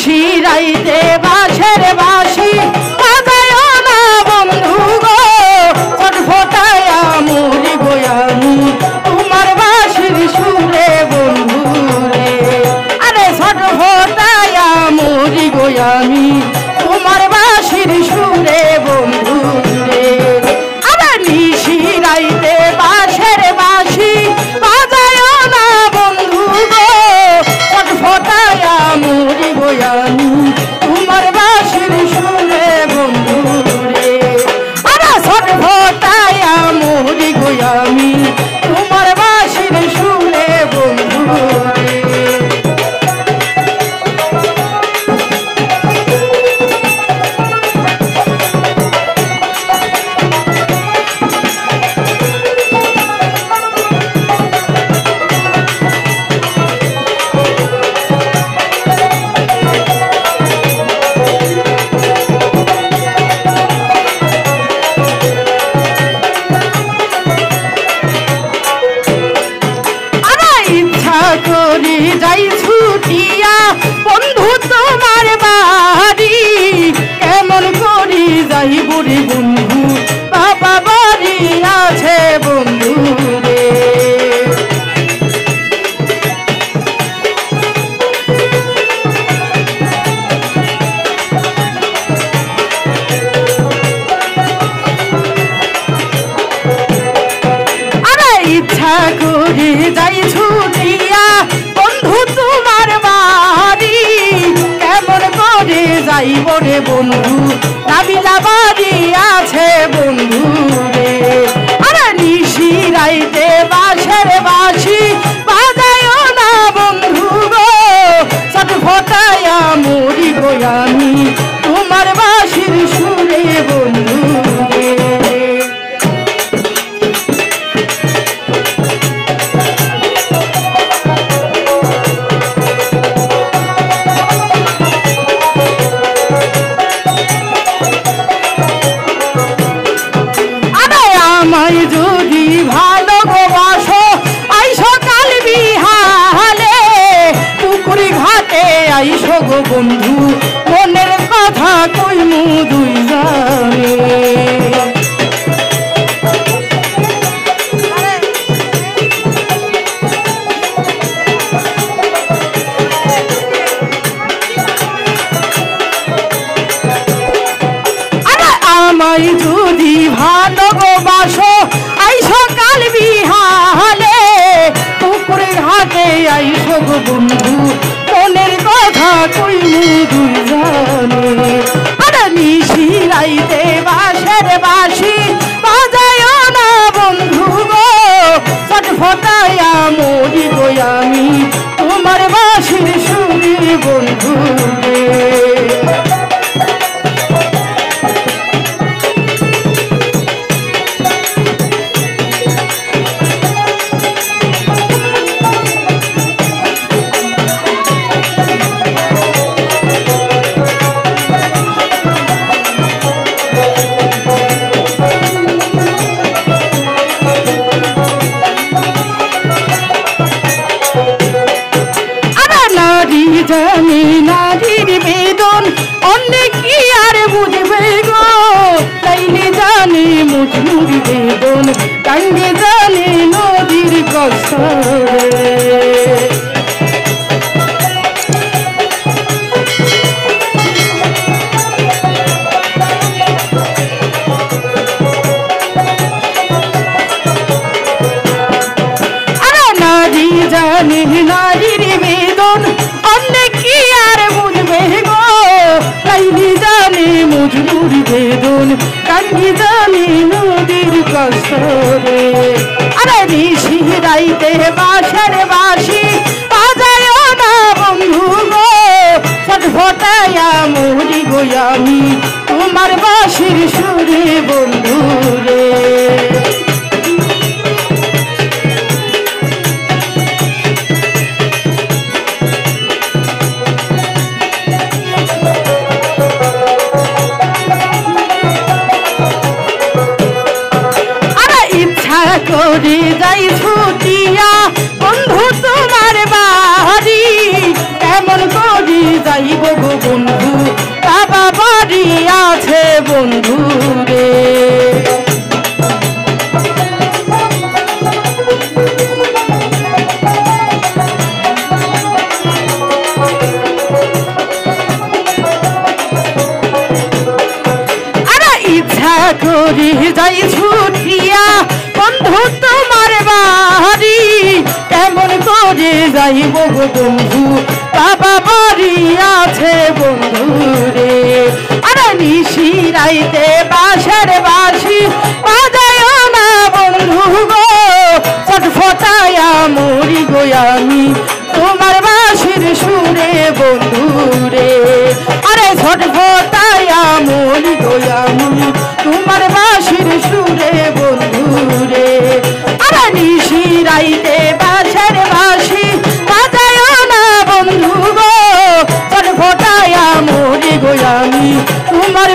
নিশি রাইতে বাঁশের বাঁশি বাজায় না বন্ধু গো ছটফটায়া মরি গো আমি তোমার বাঁশির সুরে বন্ধু রে আরে ছটফটায়া মরি গো আমি তোমার বাঁশির সুরে বন্ধু রে আরে নিশি রাইতে বাঁশের বাঁশি বাজায় না বন্ধু গো ছটফটায়া মরি গো আমি তোমার বাঁশির সুরে বন্ধু রে আরে ছটফটায়া মরি গো আমি তোমার বাঁশির সুরে বন্ধু রে করি যাই ছুটিয়া বন্ধু তোমার বাড়ি কেমন করি যাই বুড়ি বন্ধু বাবা বাড়ি আছে বন্ধু রে আরে ইচ্ছা করি যাই ছুটিয়া বন্ধু তোমার বাড়ি কেমন করে যাইব রে বন্ধু নাবিলা বাড়ি আছে বন্ধু রে আরে নিশি রাইতে বাঁশের বাঁশি বাজায় না বন্ধু গো ছটফটায়া মরি গো আমি তোমার বাঁশির সুরে বন্ধু রে আমায় যদি ভালোবাসো আইসো কাল বিহালে পুকুরি ঘাটে আইসো গো বন্ধু মনের কথা কইমু দুই জানে আমায় যদি ভালোবাসো আইসো কাল বিহালে পুকুরে ঘাটে আইসো গো বন্ধু মনের কথা কইমু দুই জানে আরে নিশি রাইতে বাঁশের বাঁশি বাজায় না বন্ধু গো ছটফটায়া মরি গো আমি তোমার বাঁশির সুরে বন্ধু রে জানি নারীর বেদন অনেক কি আর বুঝবে গো তাইলে জানি মজনুর বেদন কাঙ্গে জানি নদীর কষ্ট আরে নারী জানি নারীর বেদন অনেক কি আর বুঝবে গো তাইলে জানি মজনুর বেদন কাঙ্গে জানি নদীর কষ্ট রে আরে নিশি রাইতে বাঁশের বাঁশি বাজায় না বন্ধু গো ছটফটায়া মরি গো আমি তোমার বাঁশির সুরে বন্ধু রে করি যাই ছুটিয়া বন্ধু তোমার বাড়ি কেমন করি যাইব গো করি যাই ছুটিয়া বন্ধু তোমার বাড়ি কেমন করে যাইব গো বন্ধু বাবা বাড়ি আছে বন্ধু রে আরে নিশি রাইতে বাঁশের বাঁশি বাজায় না বন্ধু গো ছটফটায়া মরি গো আমি তোমার বাঁশির সুরে বন্ধু রে আরে ছটফটায়া মরি গো আমি তোমার বাঁশির সুরে বন্ধু রে আরে নিশি রাইতে বাঁশের বাঁশি বাজায় না বন্ধু গো ছটফটায়া মরি গো আমি তোমার